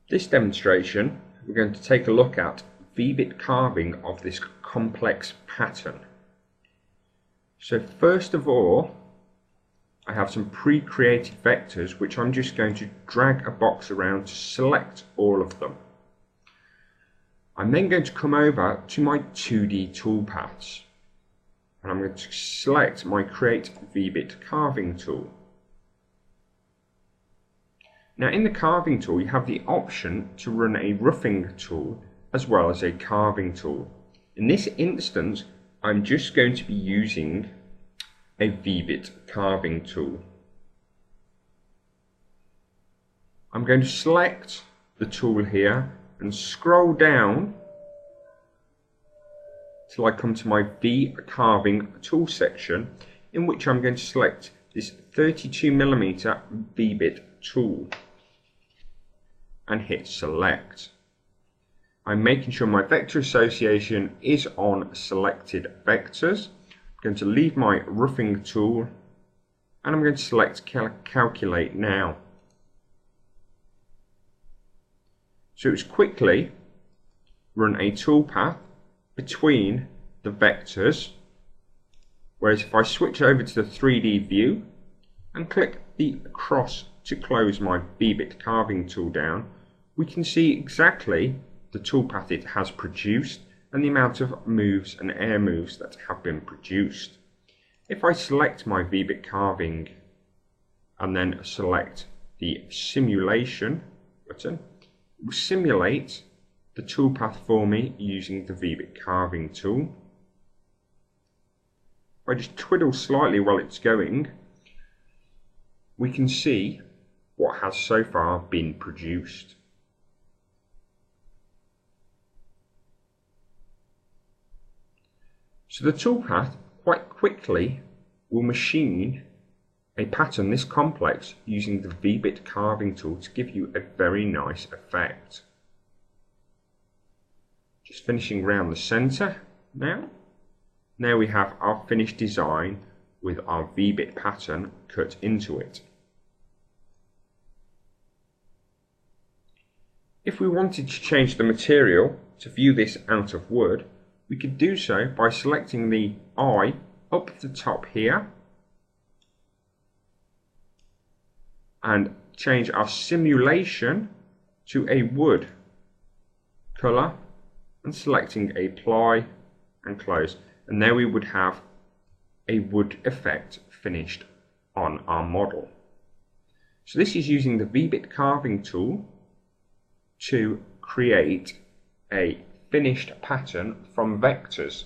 This demonstration, we're going to take a look at V-bit carving of this complex pattern. So first of all, I have some pre-created vectors which I'm just going to drag a box around to select all of them. I'm then going to come over to my 2D toolpaths and I'm going to select my Create V-bit Carving tool. Now in the carving tool you have the option to run a roughing tool as well as a carving tool. In this instance I'm just going to be using a V-bit carving tool. I'm going to select the tool here and scroll down till I come to my V carving tool section, in which I'm going to select this 32mm V-bit tool and hit select. I'm making sure my vector association is on selected vectors. I'm going to leave my roughing tool and I'm going to select calculate now. So it's quickly run a toolpath between the vectors, whereas if I switch over to the 3D view and click the cross to close my V-bit carving tool down, we can see exactly the toolpath it has produced and the amount of moves and air moves that have been produced. If I select my V-bit carving and then select the simulation button, it will simulate the toolpath for me using the V-bit carving tool. If I just twiddle slightly while it's going, we can see what has so far been produced. So the toolpath quite quickly will machine a pattern this complex using the V-bit carving tool to give you a very nice effect. Just finishing around the center now. Now we have our finished design with our V-bit pattern cut into it. If we wanted to change the material to view this out of wood, we could do so by selecting the eye up at the top here and change our simulation to a wood colour and selecting apply and close, and there we would have a wood effect finished on our model. So this is using the V-bit carving tool to create a finished pattern from vectors.